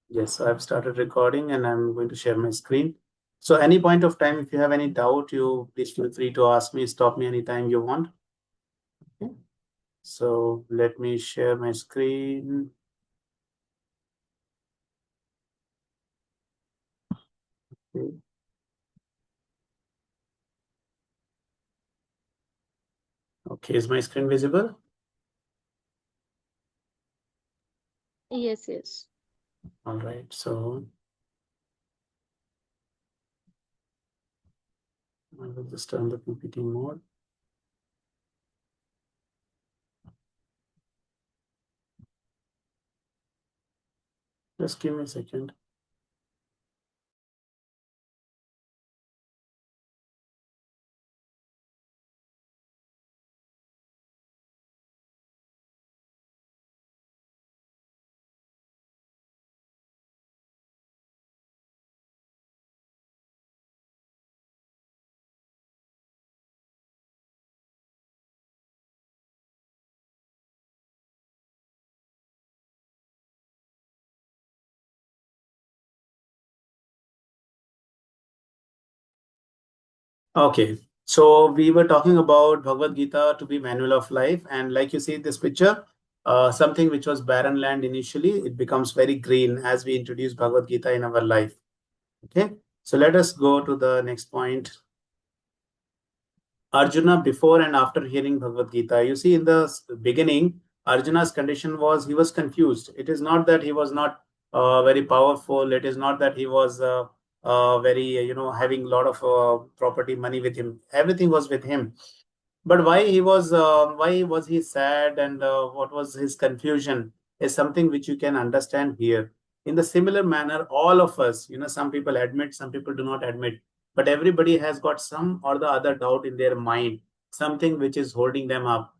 Yes, I've started recording and I'm going to share my screen. So any point of time, if you have any doubt, you please feel free to ask me, stop me anytime you want. Okay. So let me share my screen. Okay. Okay, is my screen visible? Yes, yes. All right. So I will just turn the PPT mode. Just give me a second. Okay. So we were talking about Bhagavad Gita to be manual of life, and like you see in this picture, something which was barren land initially, it becomes very green as we introduce Bhagavad Gita in our life. Okay, so let us go to the next point. Arjuna before and after hearing Bhagavad Gita. You see, in the beginning, Arjuna's condition was he was confused. It is not that he was not very powerful. It is not that he was very, having a lot of property, money with him. Everything was with him, but why was he sad, and what was his confusion is something which you can understand here. In the similar manner, all of us, some people admit, some people do not admit, but everybody has got some or the other doubt in their mind, something which is holding them up,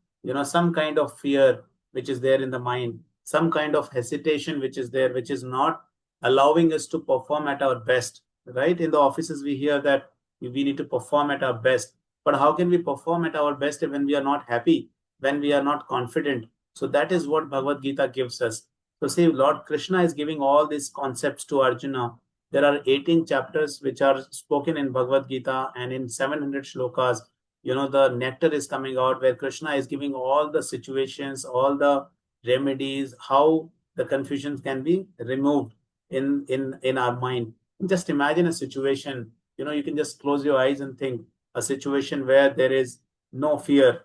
some kind of fear which is there in the mind, some kind of hesitation which is there, which is not allowing us to perform at our best. Right, in the offices we hear that we need to perform at our best, but how can we perform at our best when we are not happy, when we are not confident? So that is what Bhagavad Gita gives us. So see, Lord Krishna is giving all these concepts to Arjuna. There are 18 chapters which are spoken in Bhagavad Gita, and in 700 shlokas, the nectar is coming out where Krishna is giving all the situations, all the remedies, how the confusions can be removed in our mind. Just imagine a situation, you can just close your eyes and think a situation where there is no fear.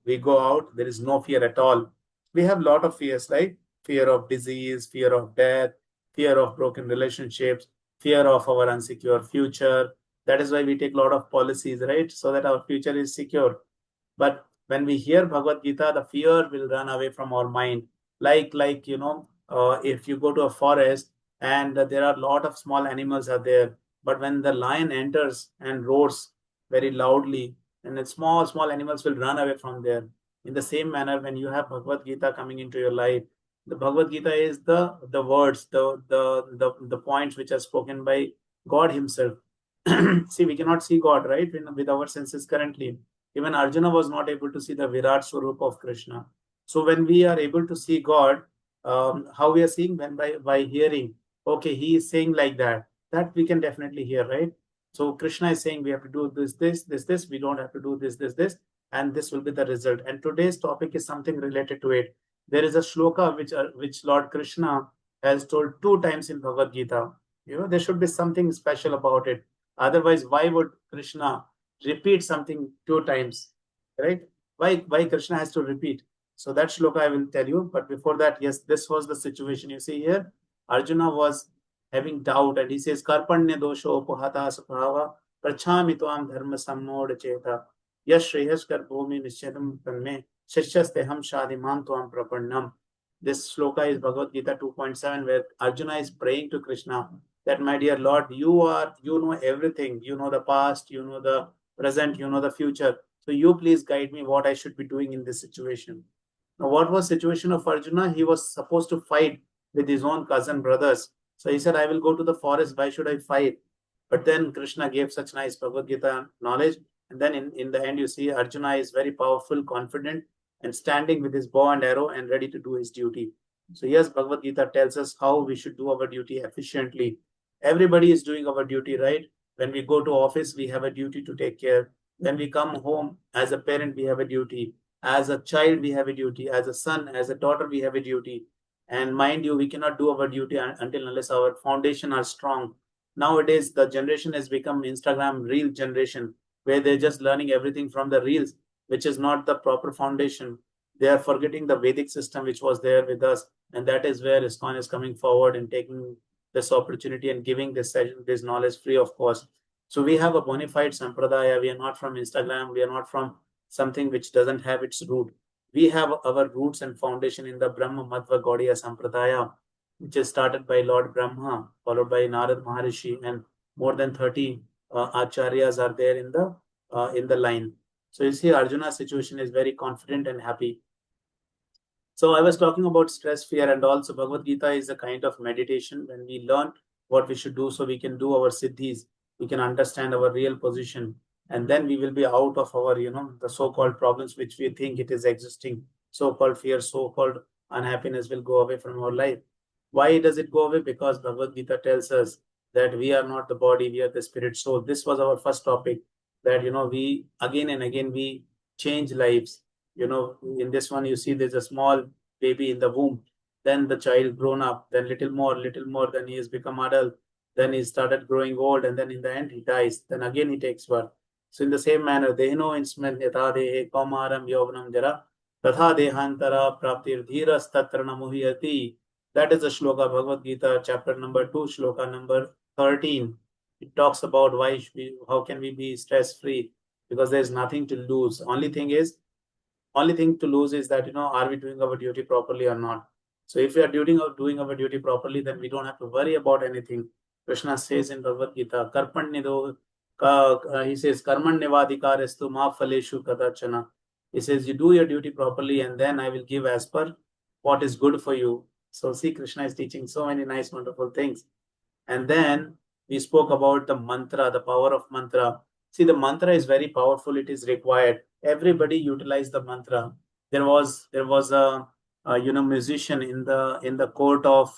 We go out, there is no fear at all. We have a lot of fears, right? Fear of disease, fear of death, fear of broken relationships, fear of our unsecure future. That is why we take a lot of policies, right? So that our future is secure. But when we hear Bhagavad Gita, the fear will run away from our mind. Like if you go to a forest and there are a lot of small animals are there, but when the lion enters and roars very loudly, and then small animals will run away from there. In the same manner, when you have Bhagavad Gita coming into your life, the Bhagavad Gita is the words, the points which are spoken by God Himself. See, we cannot see God, right, with our senses currently. Even Arjuna was not able to see the Virat Swarup of Krishna. So when we are able to see God, how we are seeing when by hearing, okay, he is saying like that. That we can definitely hear, right? So Krishna is saying we have to do this. We don't have to do this, and this will be the result. And today's topic is something related to it. There is a shloka which Lord Krishna has told two times in Bhagavad Gita. There should be something special about it. Otherwise, why would Krishna repeat something two times, right? Why Krishna has to repeat? So that shloka I will tell you. But before that, yes, this was the situation. You see here, Arjuna was having doubt, and he says, "Karpanya dosho pohata subhava prachami tuam dharma sammod cheta yash shreyas kar bhumi nischedam tanme shishyasteham shadiman tuam prapannam." This shloka is Bhagavad Gita 2.7, where Arjuna is praying to Krishna that, my dear Lord, you know everything. You know the past, you know the present, you know the future. So you please guide me what I should be doing in this situation. Now, what was situation of Arjuna? He was supposed to fight with his own cousin brothers. So he said, I will go to the forest. Why should I fight? But then Krishna gave such nice Bhagavad Gita knowledge. And then in the end, you see Arjuna is very powerful, confident, and standing with his bow and arrow and ready to do his duty. So yes, Bhagavad Gita tells us how we should do our duty efficiently. Everybody is doing our duty, right? When we go to office, we have a duty to take care. When we come home, as a parent, we have a duty. As a child, we have a duty. As a son, as a daughter, we have a duty. And mind you, we cannot do our duty until unless our foundation are strong. Nowadays, the generation has become Instagram reel generation, where they're just learning everything from the reels, which is not the proper foundation. They are forgetting the Vedic system which was there with us, and that is where ISKCON is coming forward and taking this opportunity and giving this session, this knowledge free of cost. So we have a bona fide sampradaya. We are not from Instagram. We are not from something which doesn't have its root. We have our roots and foundation in the Brahma Madhva Gaudiya Sampradaya, which is started by Lord Brahma, followed by Narad Maharishi, and more than 30 acharyas are there in the line. So you see, Arjuna's situation is very confident and happy. So I was talking about stress, fear, and also Bhagavad Gita is a kind of meditation when we learn what we should do so we can do our siddhis, we can understand our real position, and then we will be out of our, the so-called problems which we think it is existing, so-called fear, so-called unhappiness will go away from our life. Why does it go away? Because Bhagavad Gita tells us that we are not the body, we are the spirit. So this was our first topic that, we again and again we change lives. In this one, you see there's a small baby in the womb, then the child grown up, then little more, then he has become adult, then he started growing old, and then in the end he dies. Then again he takes birth. So in the same manner, dehno insman yatha dehe kaumaram yovanam jara tatha dehantara praptir dhiras tatra namuhyati. That is the shloka, Bhagavad Gita, chapter number 2, shloka number 13. It talks about how can we be stress free, because there's nothing to lose. Only thing to lose is that, are we doing our duty properly or not? So if we are doing our duty properly, then we don't have to worry about anything. Krishna says in Bhagavad Gita, karpan nido he says karman nivadikarestu ma phaleshu kadachana. He says you do your duty properly, and then I will give as per what is good for you. So see, Krishna is teaching so many nice wonderful things. And then we spoke about the mantra, the power of mantra. See, the mantra is very powerful. It is required. Everybody utilize the mantra. There was a musician in the court of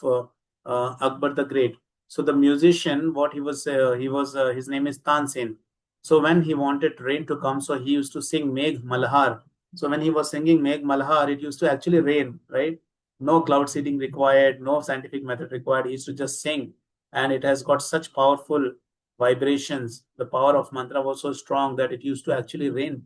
Akbar the Great. So the musician, what his name is Tansen. So when he wanted rain to come, so he used to sing Megh Malhar. So when he was singing Megh Malhar, it used to actually rain, right? No cloud seeding required, no scientific method required. He used to just sing, and it has got such powerful vibrations. The power of mantra was so strong that it used to actually rain.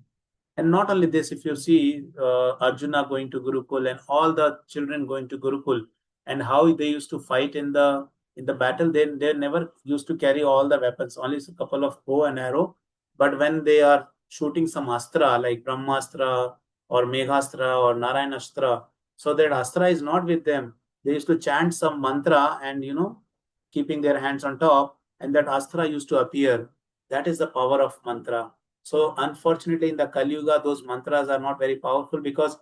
And not only this, if you see Arjuna going to Gurukul and all the children going to Gurukul, and how they used to fight in the battle, they never used to carry all the weapons, only a couple of bow and arrow. But when they are shooting some astra like Brahmastra or Meghastra or Narayanastra, so that astra is not with them. They used to chant some mantra and keeping their hands on top, and that astra used to appear. That is the power of mantra. So unfortunately, in the Kali Yuga, those mantras are not very powerful because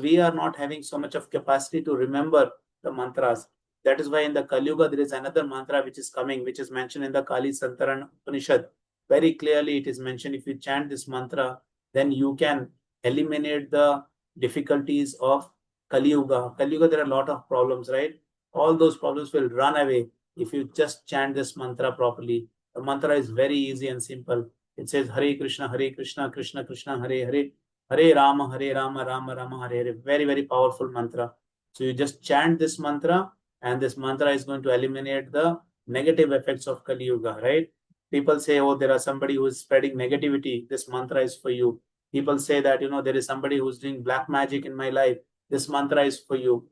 we are not having so much of capacity to remember the mantras. That is why in the Kali Yuga there is another mantra which is coming, which is mentioned in the Kali Santaran Upanishad. Very clearly, it is mentioned if you chant this mantra, then you can eliminate the difficulties of Kali Yuga. Kali Yuga, there are a lot of problems, right? All those problems will run away if you just chant this mantra properly. The mantra is very easy and simple. It says Hare Krishna, Krishna Krishna, Hare Hare, Hare Rama, Rama Rama, Hare Hare. Very, very powerful mantra. So you just chant this mantra, and this mantra is going to eliminate the negative effects of Kali Yuga, right? People say, oh, there are somebody who is spreading negativity. This mantra is for you. People say that, there is somebody who's doing black magic in my life. This mantra is for you,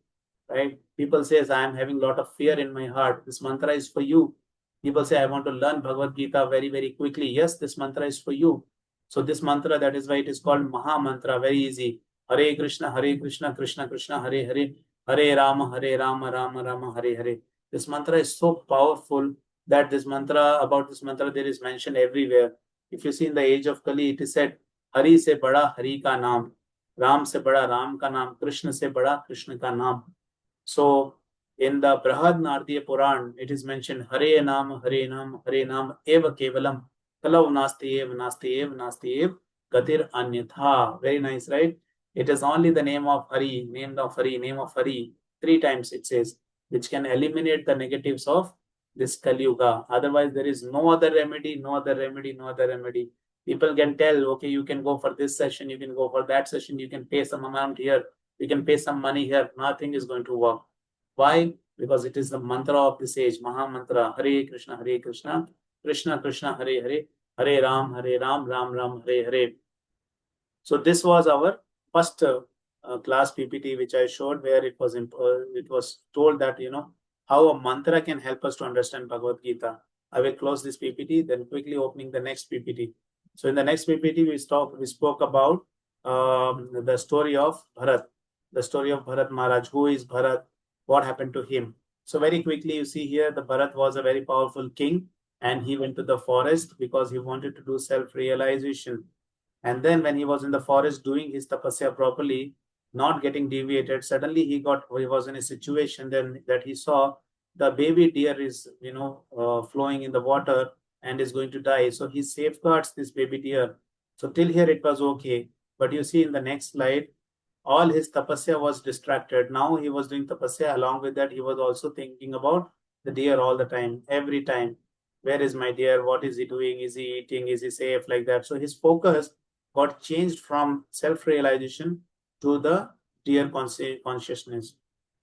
right? People says, I am having a lot of fear in my heart. This mantra is for you. People say, I want to learn Bhagavad Gita very, very quickly. Yes, this mantra is for you. So this mantra, that is why it is called Maha Mantra. Very easy. Hare Krishna, Krishna Krishna, Hare Hare, Hare Rama, Rama Rama, Hare Hare. This mantra is so powerful that about this mantra, there is mentioned everywhere. If you see in the age of Kali, it is said, Hari se bada Hari ka naam, Ram se bada Ram ka naam, Krishna se bada Krishna ka naam. So in the Brahad Nardiya Puran, it is mentioned Hare Nam, Hare Nam, Hare Nam, Eva Kevalam, Kalau Nasti Ev, Nasti Ev, Nasti Ev, Gatir Anyatha. Very nice, right? It is only the name of Hari, name of Hari, name of Hari. 3 times it says, which can eliminate the negatives of this Kali Yuga. Otherwise, there is no other remedy, no other remedy, no other remedy. People can tell, okay, you can go for this session, you can go for that session, you can pay some amount here, you can pay some money here. Nothing is going to work. Why? Because it is the mantra of this age, Maha Mantra, Hare Krishna, Hare Krishna, Krishna Krishna, Hare Hare, Hare Ram, Ram Ram, Hare Hare. So this was our first class PPT, which I showed, where it was told that how a mantra can help us to understand Bhagavad Gita. I will close this PPT, then quickly opening the next PPT. So in the next PPT, we spoke about the story of Bharat, the story of Bharat Maharaj. Who is Bharat? What happened to him? So very quickly, you see here, the Bharat was a very powerful king, and he went to the forest because he wanted to do self-realization. And then when he was in the forest doing his tapasya properly, not getting deviated, suddenly he was in a situation then that he saw the baby deer is flowing in the water and is going to die. So he safeguards this baby deer. So till here it was okay. But you see in the next slide, all his tapasya was distracted. Now he was doing tapasya. Along with that, he was also thinking about the deer all the time, every time. Where is my deer? What is he doing? Is he eating? Is he safe? Like that. So his focus got changed from self-realization to the deer consciousness,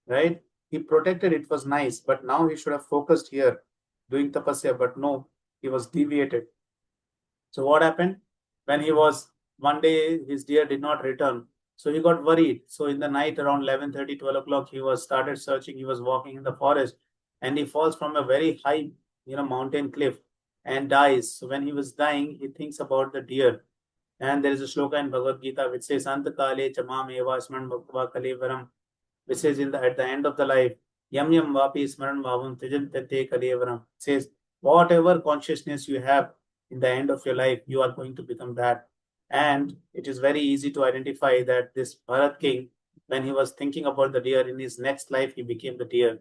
right? He protected, it was nice, but now he should have focused here, doing tapasya, but no, he was deviated. So what happened? When he was, one day his deer did not return. So he got worried. So in the night around 11:30, 12 o'clock, he was started searching. He was walking in the forest and he falls from a very high, mountain cliff and dies. So when he was dying, he thinks about the deer. And there is a shloka in Bhagavad Gita which says, Antakale chamam eva smaran bhaktva kalevaram, which says at the end of the life, Yam Yam Vapi Smaran Bhavam Tijan Tate Kalevaram, says, whatever consciousness you have in the end of your life, you are going to become that. And it is very easy to identify that this Bharat king, when he was thinking about the deer in his next life, he became the deer.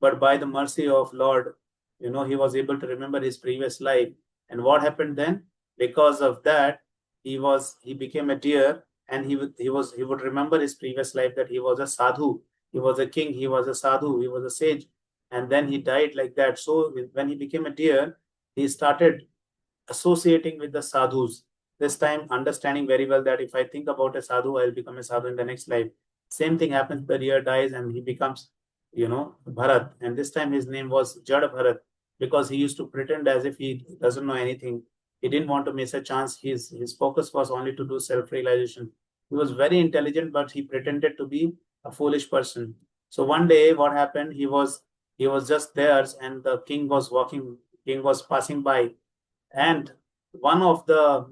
But by the mercy of Lord, he was able to remember his previous life. And what happened then? Because of that, he became a deer, and he would remember his previous life, that he was a sadhu, he was a king, he was a sadhu, he was a sage, and then he died like that. So when he became a deer, he started associating with the sadhus. This time, understanding very well that if I think about a sadhu, I'll become a sadhu in the next life. Same thing happens, the deer dies and he becomes, Bharat. And this time his name was Jad Bharat, because he used to pretend as if he doesn't know anything. He didn't want to miss a chance. His focus was only to do self-realization. He was very intelligent, but he pretended to be a foolish person. So one day, what happened? He was just there, and the king was walking. King was passing by, and one of the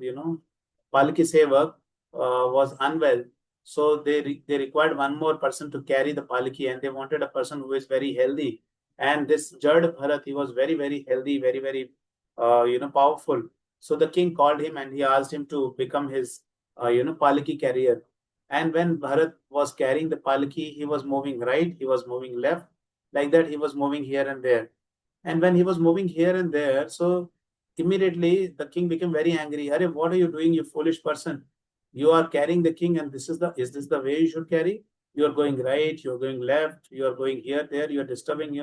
palki sevak was unwell, so they required one more person to carry the palki, and they wanted a person who is very healthy. And this Jad Bharat, he was very very healthy, very very powerful. So the king called him and he asked him to become his palki carrier. And when Bharat was carrying the palki, he was moving right, he was moving left, like that. He was moving here and there. And when he was moving here and there, so immediately the king became very angry. Hare, what are you doing, you foolish person? You are carrying the king, and is this the way you should carry? You are going right, you are going left, you are going here, there, you are disturbing,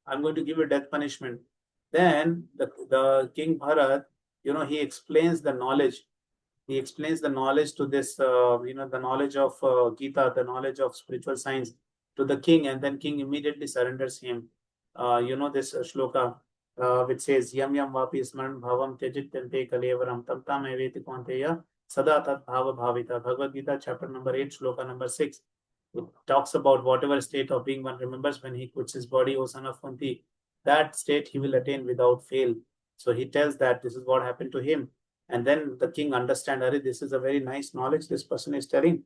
I'm going to give you death punishment. Then the king Bharat, he explains the knowledge. He explains the knowledge to this, the knowledge of Gita, the knowledge of spiritual science to the king, and then king immediately surrenders him. This shloka which says, Yam Yam Vapi Smaran Bhavam Tejit Tente Kalevaram Tam Tam Eveti Konteya Sada Tat Bhava Bhavita. Bhagavad Gita, chapter number 8, shloka number 6. It talks about whatever state of being one remembers when he quits his body, O son of Kunti, that state he will attain without fail. So he tells that this is what happened to him. And then the king understands, this is a very nice knowledge this person is telling,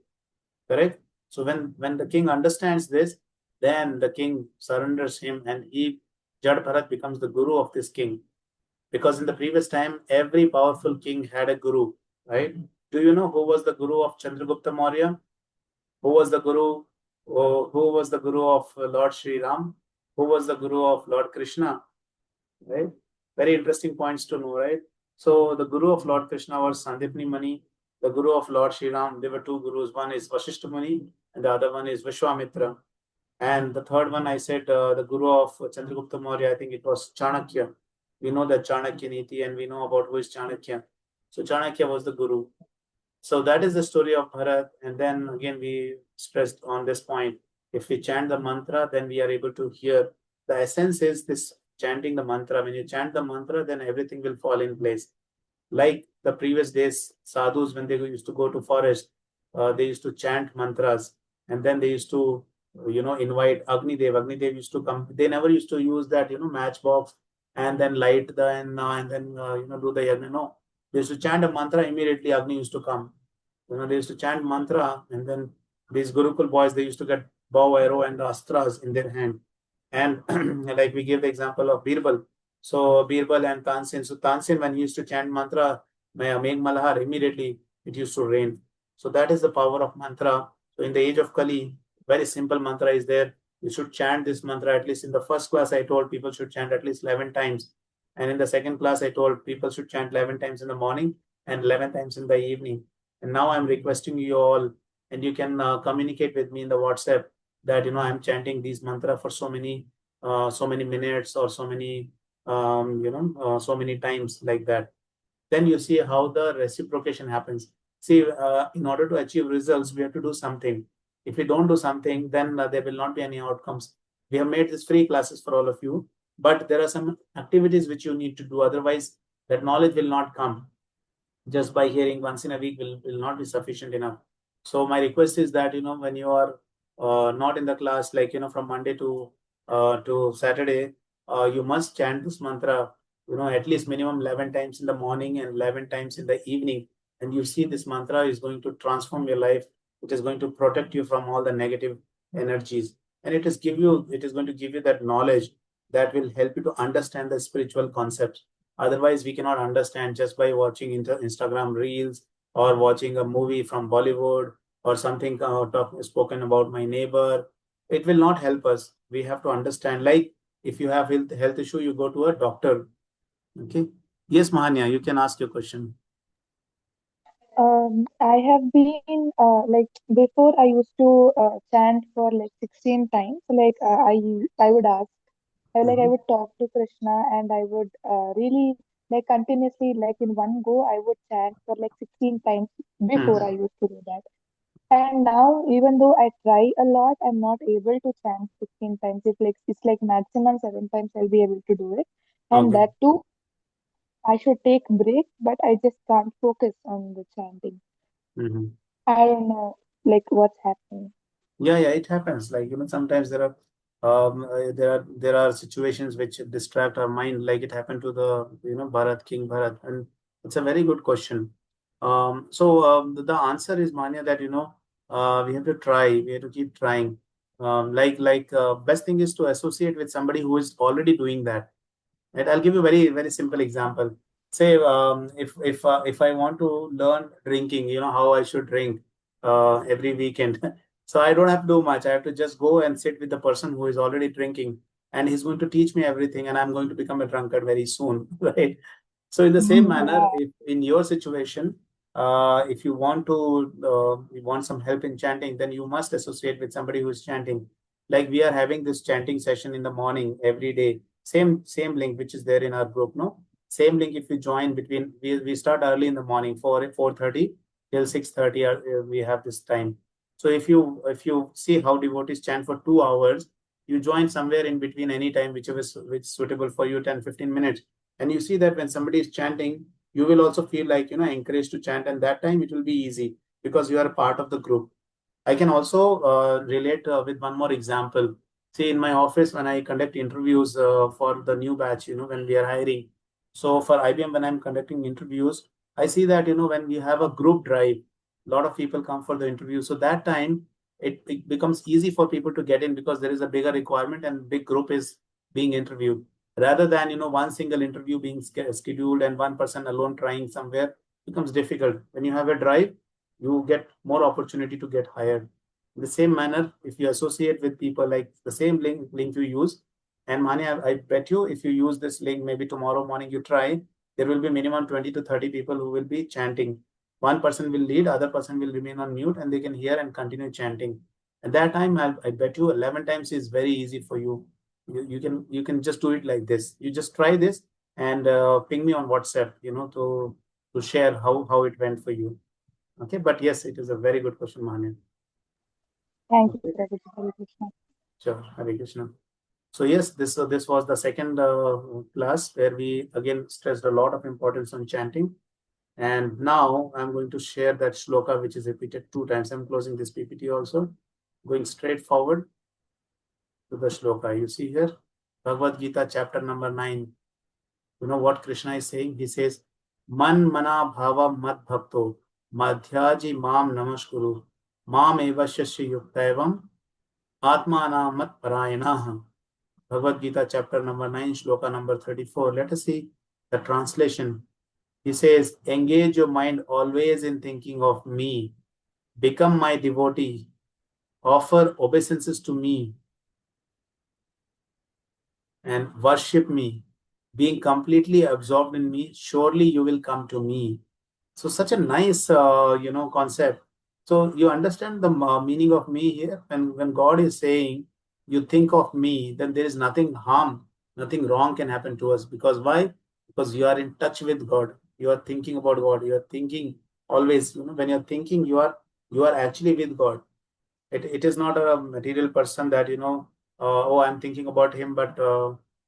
correct? So when the king understands this, then the king surrenders him, and Jad Bharat becomes the guru of this king. Because in the previous time, every powerful king had a guru, right? Do you know who was the guru of Chandragupta Maurya? Who was the guru? Who was the guru of Lord Sri Ram? Who was the guru of Lord Krishna? Right? Very interesting points to know, right? So the guru of Lord Krishna was Sandipni Mani. The guru of Lord Sri Ram, there were two gurus. One is Vashishta Muni and the other one is Vishwamitra. And the third one, I said the guru of Chandragupta Maurya, I think it was Chanakya. We know that Chanakya Niti and we know about who is Chanakya. So Chanakya was the guru. So that is the story of Bharat. And then again, we stressed on this point. If we chant the mantra, then we are able to hear. The essence is this chanting the mantra. When you chant the mantra, then everything will fall in place. Like the previous days, sadhus, when they used to go to forest, they used to chant mantras, and then they used to, invite Agni Dev. Agni Dev used to come. They never used to use that, matchbox and then light and then do the yagna. No, they used to chant a mantra. Immediately, Agni used to come. They used to chant mantra, and then these Gurukul boys, they used to get bow, arrow, and astras in their hand. And like we gave the example of Birbal. So Birbal and Tansin. So Tansin, when he used to chant mantra, Megh Malhar, immediately it used to rain. So that is the power of mantra. So in the age of Kali, very simple mantra is there. You should chant this mantra at least in the first class. I told people should chant at least 11 times. And in the second class, I told people should chant 11 times in the morning and 11 times in the evening. And now I'm requesting you all, and you can communicate with me in the WhatsApp that I'm chanting these mantra for so many minutes or so many times like that. Then you see how the reciprocation happens. See, in order to achieve results, we have to do something. If we don't do something, then there will not be any outcomes. We have made this free classes for all of you, but there are some activities which you need to do. Otherwise, that knowledge will not come. Just by hearing once in a week will not be sufficient enough. So my request is that when you are not in the class, like from Monday to Saturday, you must chant this mantra at least minimum 11 times in the morning and 11 times in the evening. And you see, this mantra is going to transform your life. It is going to protect you from all the negative energies, and it is going to give you that knowledge that will help you to understand the spiritual concepts. Otherwise, we cannot understand just by watching Instagram reels or watching a movie from Bollywood or something spoken about my neighbor. It will not help us. We have to understand. Like if you have health issue, you go to a doctor. Okay. Yes, Mahanya, you can ask your question. I have been like before I used to chant for like 16 times. Like I would ask, I Mhm. would talk to Krishna and I would really like continuously like in one go I would chant for like 16 times before I Mhm. used to do that. And now even though I try a lot, I'm not able to chant 16 times. It's like maximum 7 times I'll be able to do it. And Okay. that too, I should take break, but I just can't focus on the chanting. Mhm. I don't know, like what's happening. Yeah, it happens. Like sometimes there are situations which distract our mind, like it happened to the Bharat, King Bharat, and it's a very good question. The answer is, Manya, that we have to try, we have to keep trying. Best thing is to associate with somebody who is already doing that. Right? I'll give you a very very simple example. Say if I want to learn drinking, how I should drink every weekend. So I don't have to do much. I have to just go and sit with the person who is already drinking, and he's going to teach me everything, and I'm going to become a drunkard very soon, right? So in the same manner, Yeah. if in your situation, if you want some help in chanting, then you must associate with somebody who is chanting. Like we are having this chanting session in the morning every day. Same link which is there in our group. No, same link. If you join between, we start early in the morning, 4:30 till 6:30. We have this time. So if you see how devotees chant for 2 hours, you join somewhere in between any time, which is suitable for you, 10-15 minutes, and you see that when somebody is chanting, you will also feel like encouraged to chant, and that time it will be easy because you are a part of the group. I can also relate with one more example. See, in my office, when I conduct interviews for the new batch, when we are hiring. So for IBM, when I'm conducting interviews, I see that, when we have a group drive, a lot of people come for the interview. So that time, it becomes easy for people to get in because there is a bigger requirement and big group is being interviewed. Rather than, one single interview being scheduled and one person alone trying somewhere becomes difficult. When you have a drive, you get more opportunity to get hired. In the same manner, if you associate with people like the same link you use, and Mani, I bet you if you use this link, maybe tomorrow morning you try, there will be minimum 20 to 30 people who will be chanting. One person will lead, other person will remain on mute, and they can hear and continue chanting. At that time, I bet you 11 times is very easy for you. You can just do it like this. You just try this and ping me on WhatsApp, to share how it went for you. Okay, but yes, it is a very good question, Manya. Thank you, Okay, Prabhuji. Hare Krishna. sure, Hare Krishna. So yes, this was the second class where we again stressed a lot of importance on chanting. And now I'm going to share that shloka which is repeated 2 times. I'm closing this PPT also, going straight forward to the shloka. You see here, Bhagavad Gita, chapter number 9. You know what Krishna is saying? He says, Man mana bhava mad bhakto madhyaji mam namaskuru mam evashya yuktaevam atmana mat parayanaha. Bhagavad Gita, chapter number 9, shloka number 34. Let us see the translation. He says, engage your mind always in thinking of me. Become my devotee. Offer obeisances to me and worship me. Being completely absorbed in me, surely you will come to me. So such a nice, concept. So you understand the meaning of me here. When God is saying, you think of me, then there is nothing harm, nothing wrong can happen to us. Because why? Because you are in touch with God. You are thinking about God. You are thinking always. When you're thinking, you are actually with God. It is not a material person that oh, I'm thinking about him, but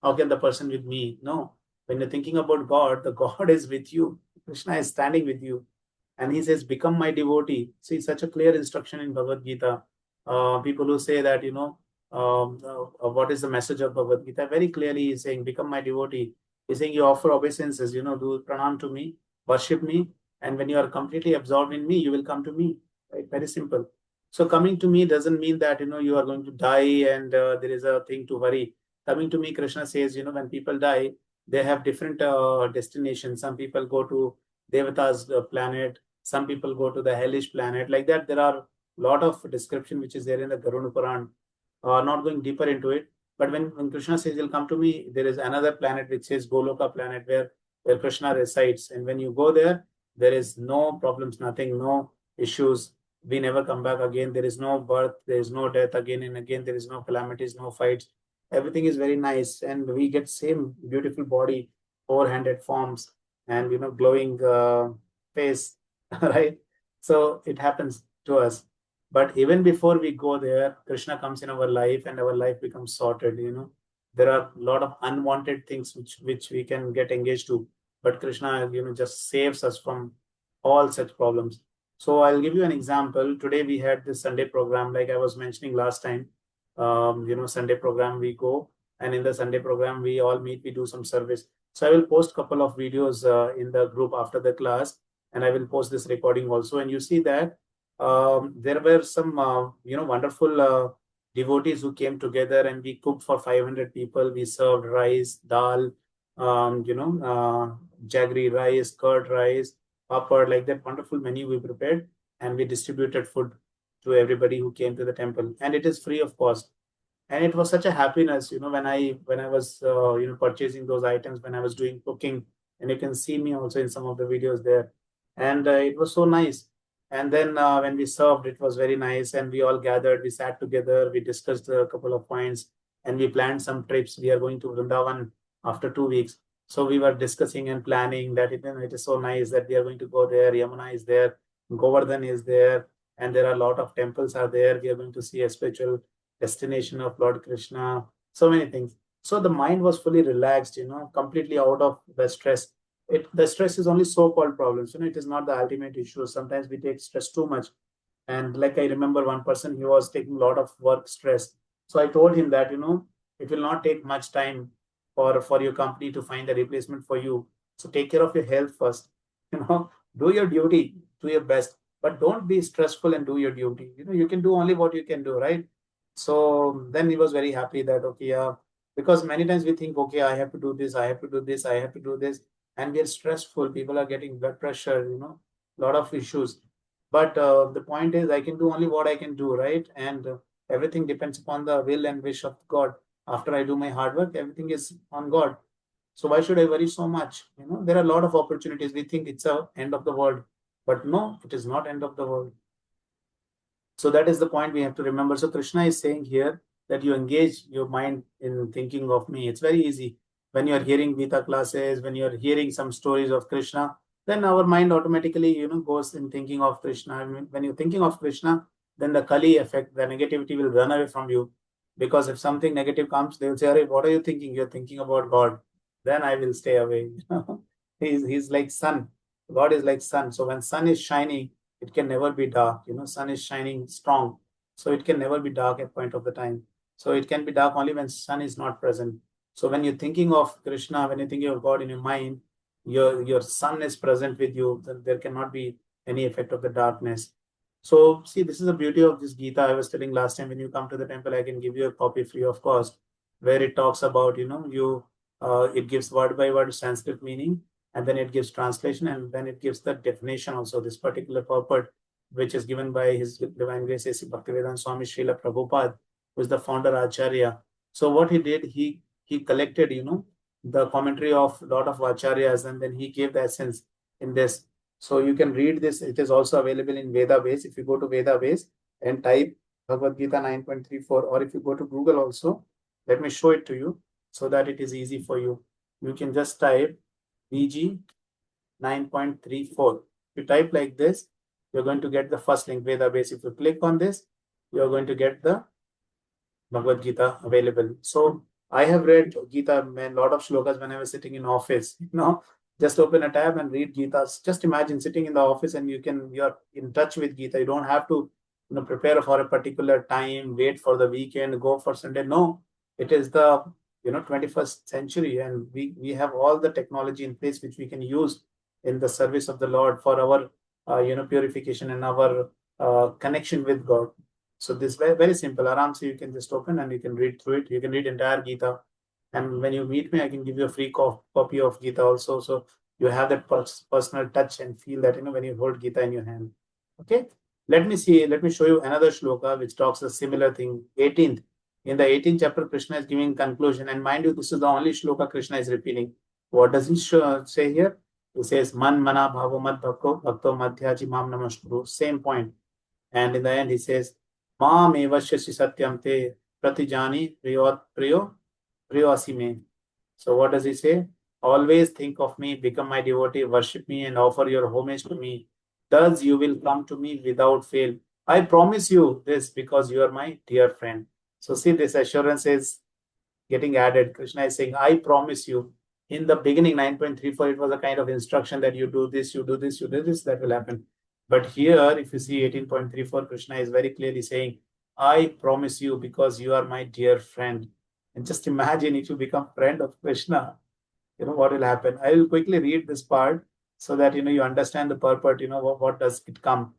how can the person with me? No, when you're thinking about God, the God is with you. Krishna is standing with you, and he says, become my devotee. See, such a clear instruction in Bhagavad Gita. People who say that what is the message of Bhagavad Gita, very clearly he's saying, become my devotee. He's saying you offer obeisances, do pranam to me, worship me, and when you are completely absorbed in me, you will come to me. Right? Very simple. So coming to me doesn't mean that you are going to die and there is a thing to worry. Coming to me, Krishna says, when people die, they have different destinations. Some people go to Devata's planet. Some people go to the hellish planet. Like that, there are a lot of description which is there in the Garuda Puran. Not going deeper into it, but when Krishna says he'll come to me, there is another planet which says Goloka planet where Krishna resides, and when you go there, there is no problems, nothing, no issues. We never come back again. There is no birth, there is no death again and again. There is no calamities, no fights. Everything is very nice, and we get same beautiful body, four-handed forms, and glowing face, right? So it happens to us. But even before we go there, Krishna comes in our life, and our life becomes sorted. There are a lot of unwanted things which we can get engaged to, but Krishna, just saves us from all such problems. So I'll give you an example. Today we had this Sunday program, like I was mentioning last time. Sunday program we go, and in the Sunday program we all meet, we do some service. So I will post couple of videos in the group after the class, and I will post this recording also. And you see that there were some wonderful devotees who came together, and we cooked for 500 people. We served rice, dal, jaggery rice, curd rice, papad, like that wonderful menu we prepared, and we distributed food to everybody who came to the temple, and it is free of cost. And it was such a happiness, when I was purchasing those items, when I was doing cooking, and you can see me also in some of the videos there, and it was so nice. And then when we served, it was very nice, and we all gathered, we sat together, we discussed a couple of points, and we planned some trips. We are going to Vrindavan after 2 weeks, so we were discussing and planning that it is so nice that we are going to go there. Yamuna is there, Govardhan is there, and there are a lot of temples are there. We are going to see a spiritual destination of Lord Krishna, so many things. So the mind was fully relaxed, completely out of the stress. The stress is only so-called problems, it is not the ultimate issue. Sometimes we take stress too much. And like I remember one person, he was taking a lot of work stress. So I told him that, it will not take much time for your company to find a replacement for you. So take care of your health first. You know, do your duty, do your best, but don't be stressful and do your duty. You can do only what you can do, right? So then he was very happy that, okay, yeah, because many times we think, okay, I have to do this, I have to do this, I have to do this, and we are stressful. People are getting blood pressure, a lot of issues. But the point is, I can do only what I can do, right? And everything depends upon the will and wish of God. After I do my hard work, everything is on God. So why should I worry so much? There are a lot of opportunities. We think it's a end of the world, but no, it is not end of the world. So that is the point we have to remember. So Krishna is saying here that you engage your mind in thinking of me. It's very easy. When you are hearing Gita classes, when you are hearing some stories of Krishna, then our mind automatically, goes in thinking of Krishna. I mean, when you're thinking of Krishna, then the Kali effect, the negativity will run away from you. Because if something negative comes, they will say, "Arey, what are you thinking? You're thinking about God." Then I will stay away. He's like sun. God is like sun. So when sun is shining, it can never be dark. Sun is shining strong, so it can never be dark at point of the time. So it can be dark only when sun is not present. So when you're thinking of Krishna, when you're thinking of God in your mind, your sun is present with you, then there cannot be any effect of the darkness. So see, this is the beauty of this Gita. I was telling last time, when you come to the temple, I can give you a copy free of cost, where it talks about, it gives word by word Sanskrit meaning, and then it gives translation, and then it gives the definition also. This particular purport, which is given by His Divine Grace A.C. Bhaktivedanta Swami Srila Prabhupada, who is the founder Acharya. So what he did, he collected, the commentary of a lot of Acharyas, and then he gave the essence in this. So you can read this. It is also available in Veda Base. If you go to Veda Base and type Bhagavad Gita 9.34, or if you go to Google also, let me show it to you so that it is easy for you. You can just type VG 9.34. If you type like this, you're going to get the first link, Veda Base. If you click on this, you're going to get the Bhagavad Gita available. So I have read Gita, a lot of shlokas when I was sitting in office. Just open a tab and read Gita. Just imagine sitting in the office and you're in touch with Gita. You don't have to prepare for a particular time, wait for the weekend, go for Sunday. No, it is the 21st century, and we have all the technology in place which we can use in the service of the Lord for our purification and our connection with God. So this very, very simple. Aram, so you can just open and you can read through it. You can read entire Gita. And when you meet me, I can give you a free copy of Gita also. So you have that personal touch and feel that, when you hold Gita in your hand. Okay. Let me show you another shloka which talks a similar thing. 18th. In the 18th chapter, Krishna is giving conclusion. And mind you, this is the only shloka Krishna is repeating. What does he say here? He says, Man mana bhavo mad bhakto madhyaji mam namaskuru. Same point. And in the end, he says, Mam evashyasi satyam te pratijani priyo asime. So what does he say? Always think of me, become my devotee, worship me, and offer your homage to me. Thus you will come to me without fail. I promise you this because you are my dear friend. So see, this assurance is getting added. Krishna is saying, I promise you. In the beginning, 9.34, it was a kind of instruction that you do this, you do this, you do this, that will happen. But here, if you see 18.34, Krishna is very clearly saying, I promise you because you are my dear friend. And just imagine if you become friend of Krishna, what will happen. I will quickly read this part so that you understand the purport, what does it come.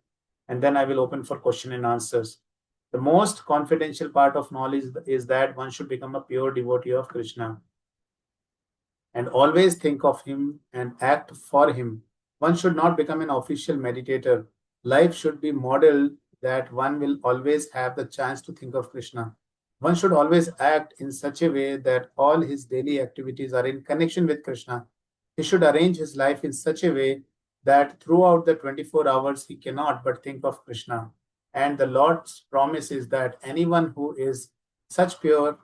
And then I will open for question and answers. The most confidential part of knowledge is that one should become a pure devotee of Krishna and always think of him and act for him. One should not become an official meditator. Life should be modeled that one will always have the chance to think of Krishna. One should always act in such a way that all his daily activities are in connection with Krishna. He should arrange his life in such a way that throughout the 24 hours he cannot but think of Krishna. And the Lord's promise is that anyone who is in such pure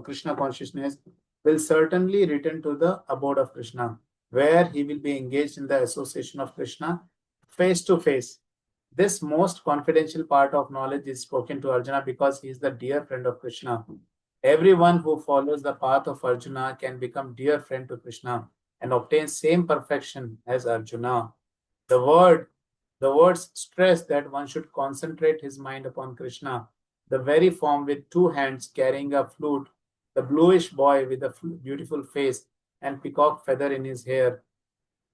Krishna consciousness, will certainly return to the abode of Krishna, where he will be engaged in the association of Krishna face to face. This most confidential part of knowledge is spoken to Arjuna because he is the dear friend of Krishna. Everyone who follows the path of Arjuna can become dear friend to Krishna and obtain same perfection as Arjuna. The word, the words stress that one should concentrate his mind upon Krishna, the very form with two hands carrying a flute, the bluish boy with a beautiful face and peacock feather in his hair.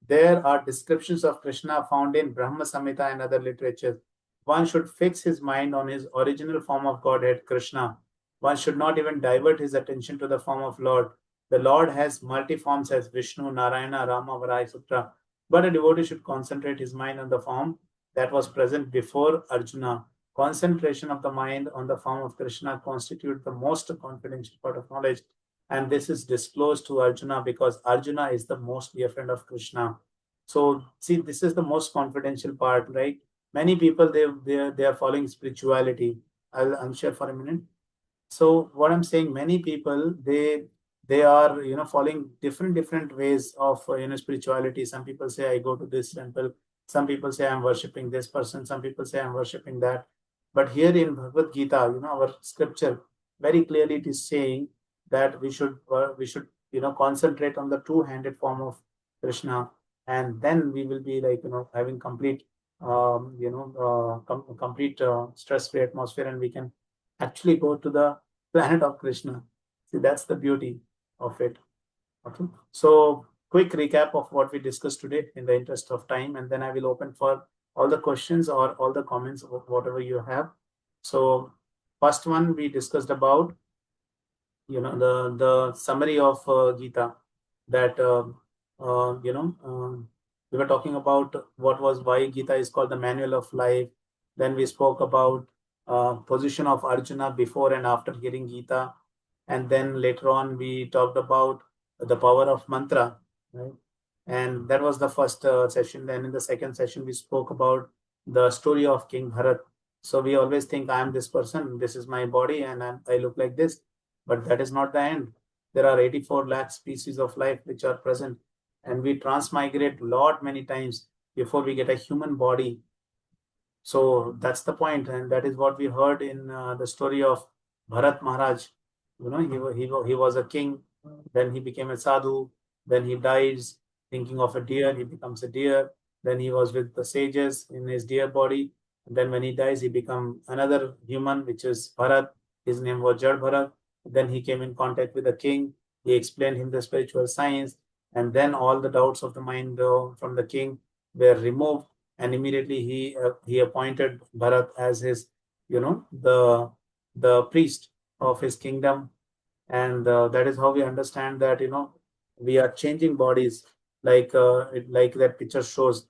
There are descriptions of Krishna found in Brahma Samhita and other literatures. One should fix his mind on his original form of Godhead, Krishna. One should not even divert his attention to the form of Lord. The Lord has multi forms as Vishnu, Narayana, Rama, Varaha, etc. But a devotee should concentrate his mind on the form that was present before Arjuna. Concentration of the mind on the form of Krishna constitutes the most confidential part of knowledge. And this is disclosed to Arjuna because Arjuna is the most dear friend of Krishna. So, see, this is the most confidential part, right? many people they are following spirituality. I'll share for a minute. So what I'm saying, many people they are following different ways of spirituality. Some people say I go to this temple. Some people say I'm worshiping this person. Some people say I'm worshiping that. But here in Bhagavad Gita, our scripture very clearly it is saying that we should concentrate on the two-handed form of Krishna, and then we will be like having complete complete stress-free atmosphere, and we can actually go to the planet of Krishna. See, that's the beauty of it. Okay. So, quick recap of what we discussed today in the interest of time, and then I will open for all the questions or all the comments, whatever you have. So, first one we discussed about the summary of Gita, that we were talking about what was why Gita is called the manual of life. Then we spoke about position of Arjuna before and after hearing Gita, and then later on we talked about the power of mantra, right? And that was the first session. Then in the second session we spoke about the story of King Bharat. So we always think I am this person, this is my body, and I look like this, but that is not the end. There are 84 lakh species of life which are present, and we transmigrate lot many times before we get a human body. So that's the point, and that is what we heard in the story of Bharat Maharaj. He was a king, then he became a sadhu, then he dies thinking of a deer, he becomes a deer. Then he was with the sages in his deer body. And then when he dies, he become another human, which is Bharat. His name was Jad Bharat. Then he came in contact with the king. He explained him the spiritual science, and then all the doubts of the mind from the king were removed, and immediately he appointed Bharat as his the priest of his kingdom. And that is how we understand that we are changing bodies, like that picture shows,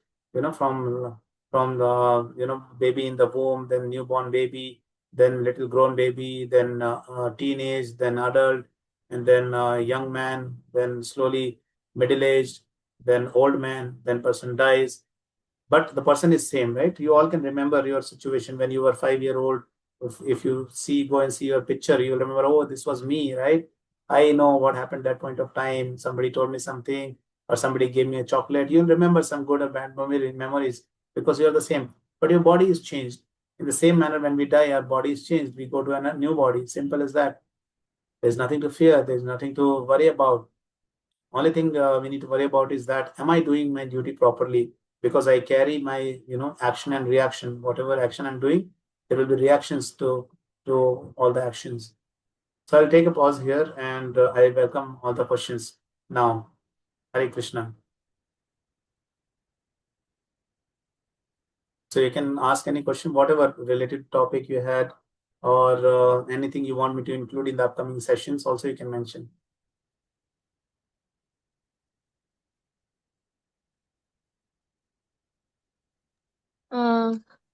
from the baby in the womb, then newborn baby, then little grown baby, then teenage, then adult, and then young man, then slowly middle aged, then old man, then person dies, but the person is same, right? You all can remember your situation when you were 5 year old. If you go and see your picture, you'll remember, oh, this was me, right? I know what happened that point of time. Somebody told me something, or somebody gave me a chocolate. You'll remember some good or bad memories, because you're the same. But your body is changed. In the same manner, when we die, our body is changed. We go to a new body. Simple as that. There's nothing to fear. There's nothing to worry about. Only thing we need to worry about is that, am I doing my duty properly? Because I carry my action and reaction. Whatever action I'm doing, there will be reactions to all the actions. So I'll take a pause here, and I welcome all the questions now. Hare Krishna. So you can ask any question, whatever related topic you had, or anything you want me to include in the upcoming sessions. Also, you can mention.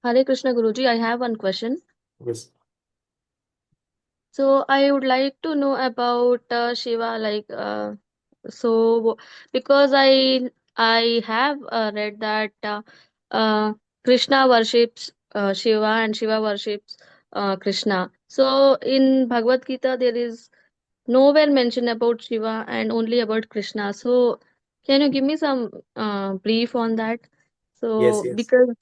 Hare Krishna Guruji, I have one question. Yes. So I would like to know about Shiva, so because I have read that Krishna worships Shiva and Shiva worships Krishna. So in Bhagavad Gita there is nowhere mention about Shiva and only about Krishna. So can you give me some brief on that? Yes. So Yes. because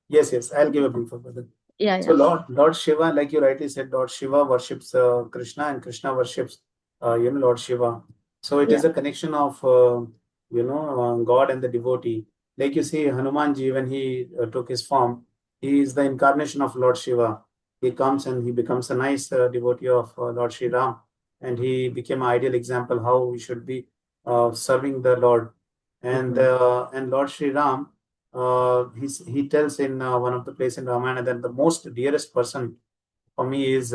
Yes. I'll give a brief about that. yeah, So yeah, Lord Shiva, like you rightly said, Lord Shiva worships Krishna, and Krishna worships Lord Shiva. So it yeah, is a connection of God and the devotee. Like you see, Hanumanji, when he took his form, he is the incarnation of Lord Shiva. He comes and he becomes a nice devotee of Lord Shri Ram, and he became an ideal example how we should be serving the Lord. And Lord Shri Ram, he tells in one of the place in Ramayana that the most dearest person for me is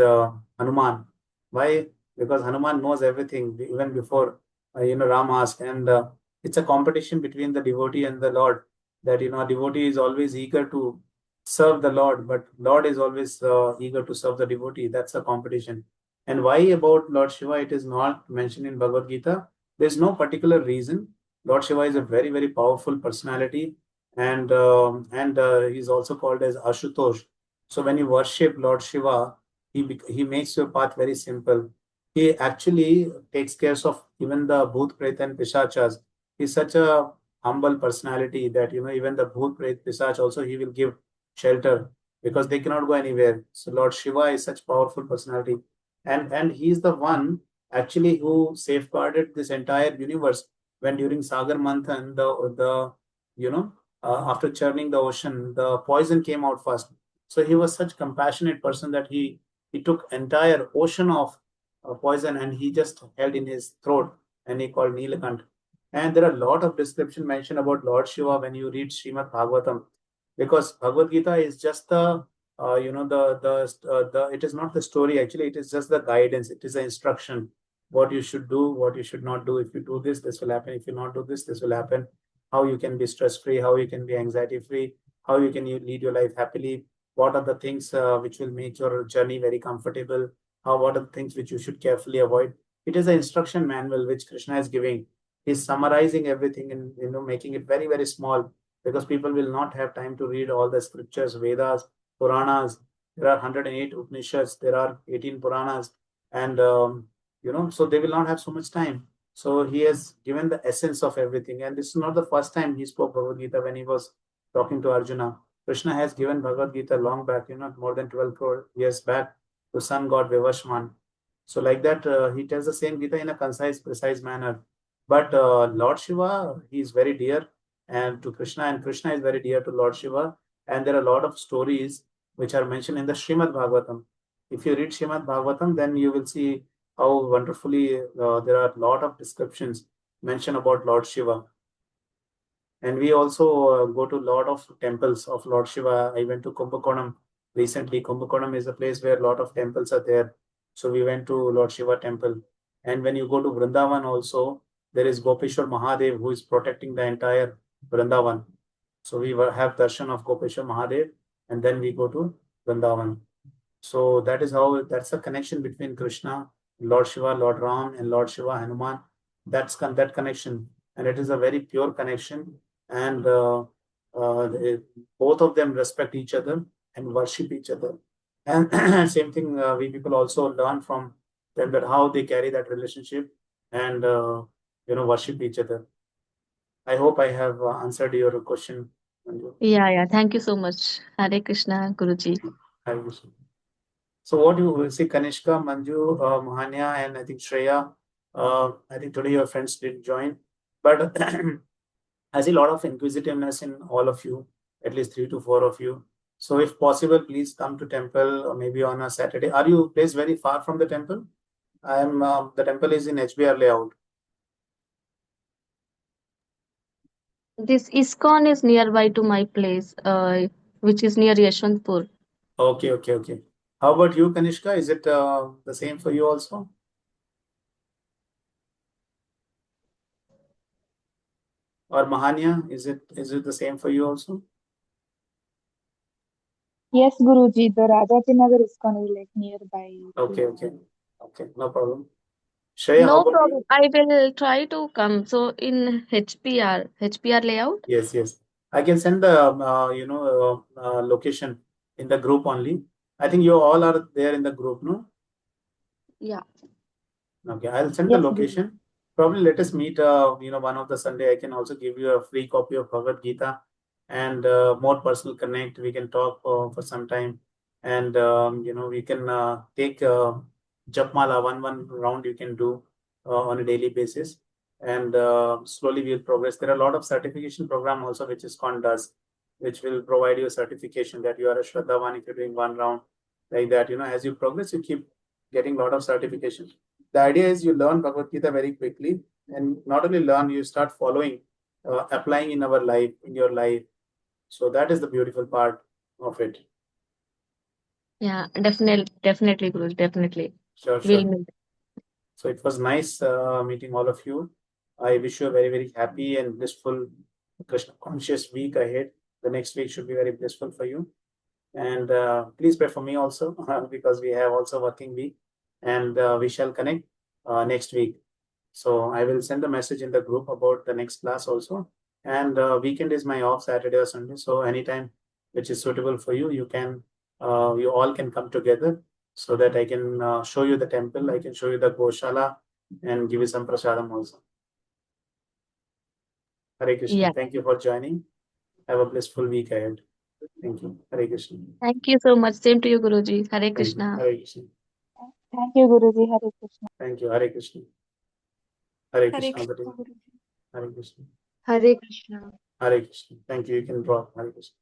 Hanuman. Why? Because Hanuman knows everything even before Ram asked, and it's a competition between the devotee and the Lord. That a devotee is always eager to serve the Lord, but Lord is always eager to serve the devotee. That's a competition. And why about Lord Shiva? It is not mentioned in Bhagavad Gita. There's no particular reason. Lord Shiva is a very powerful personality. and he's also called as Ashutosh. So when you worship Lord Shiva, he makes your path very simple. He actually takes care of even the Bhoot, Pret and Pishachas. He's such a humble personality that even the Bhoot, Pret, Pishach also he will give shelter because they cannot go anywhere. So Lord Shiva is such powerful personality, and he's the one actually who safeguarded this entire universe when during Sagar Manthan the you know after churning the ocean, the poison came out first. So he was such compassionate person that he took entire ocean of poison and he just held in his throat and he called Nilakant. And there are a lot of description mentioned about Lord Shiva when you read Srimad Bhagavatam, because Bhagavad Gita is just the the it is not the story actually, it is just the guidance, it is the instruction, what you should do, what you should not do. If you do this, this will happen. If you not do this will happen. How you can be stress free, how you can be anxiety free, how you can lead your life happily, what are the things which will make your journey very comfortable, how what are the things which you should carefully avoid. It is an instruction manual which Krishna is giving. He's summarizing everything and making it very very small, because people will not have time to read all the scriptures, Vedas, Puranas. There are 108 Upanishads, there are 18 Puranas, and so they will not have so much time. So he has given the essence of everything. And this is not the first time he spoke Bhagavad Gita when he was talking to Arjuna. Krishna has given Bhagavad Gita long back, more than 12 crore years back, to sun god Vivashman. So like that, he tells the same Gita in a concise, precise manner. But Lord Shiva, he is very dear and to Krishna, and Krishna is very dear to Lord Shiva. And there are a lot of stories which are mentioned in the Srimad Bhagavatam. If you read Srimad Bhagavatam, then you will see how wonderfully there are a lot of descriptions mentioned about Lord Shiva. And we also go to a lot of temples of Lord Shiva. I went to Kumbakonam recently. Kumbakonam is a place where a lot of temples are there. So we went to Lord Shiva temple. And when you go to Vrindavan also, there is Gopeshwar Mahadev who is protecting the entire Vrindavan. So we have darshan of Gopeshwar Mahadev and then we go to Vrindavan. So that is how that's a connection between Krishna, Lord Shiva, Lord Ram, and Lord Shiva Hanuman. That connection, and it is a very pure connection. And both of them respect each other and worship each other. And same thing, we people also learn from them that how they carry that relationship and worship each other. I hope I have answered your question, Manju. Yeah, yeah. Thank you so much. Hare Krishna, Guruji. Hare Krishna. So what you will see, Kanishka, Manju, Mahanya, and I think Shreya. I think today your friends did join, but I see a lot of inquisitiveness in all of you, at least 3 to 4 of you. So if possible, please come to temple or maybe on a Saturday. Are you placed very far from the temple? I am. The temple is in HBR layout. This ISKCON is nearby to my place, which is near Yeshwantpur. Okay, okay, okay. How about you, Kanishka? Is it the same for you also? Or Mahanya, is it the same for you also? Yes, Guruji, the Rajatinagar ISKCON is like nearby Okay, to okay, okay, no problem. Shreya, how No about problem. you? I will try to come. So in HPR layout. Yes, yes. I can send the location in the group only. I think you all are there in the group, no? Yeah. Okay, I'll send the yes, Guruji. location. Probably let us meet. One of the Sunday. I can also give you a free copy of Bhagavad Gita and more personal connect. We can talk for some time, and we can take Japmala one round. You can do on a daily basis, and slowly we'll progress. There are a lot of certification program also which is called does, which will provide you a certification that you are a Shraddhavan if you're doing one round like that. As you progress, you keep getting a lot of certifications. The idea is you learn Bhagavad Gita very quickly, and not only learn, you start following, applying in our life, in your life. So that is the beautiful part of it. Yeah, definitely, Guruji, definitely. Sure, We'll sure. meet. So it was nice meeting all of you. I wish you a very, very happy and blissful Krishna conscious week ahead. The next week should be very blissful for you. And please pray for me also because we have also working week, and we shall connect next week. So I will send a message in the group about the next class also. And weekend is my off, Saturday or Sunday. So anytime which is suitable for you, you all can come together so that I can show you the temple, I can show you the Goshala and give you some prasadam also. Hare Krishna. Yeah. Thank you for joining. Have a blissful week ahead. Thank you. Hare Krishna. Thank you so much. Same to you, Guruji. Hare Thank you. Krishna. Hare Krishna. Thank you, Guruji. Hare Krishna. Thank you. Hare Krishna. Hare Hare Krishna. Krishna Guruji. Hare Krishna. Hare Krishna. Hare Krishna. Thank you. You can drop. Hare Krishna.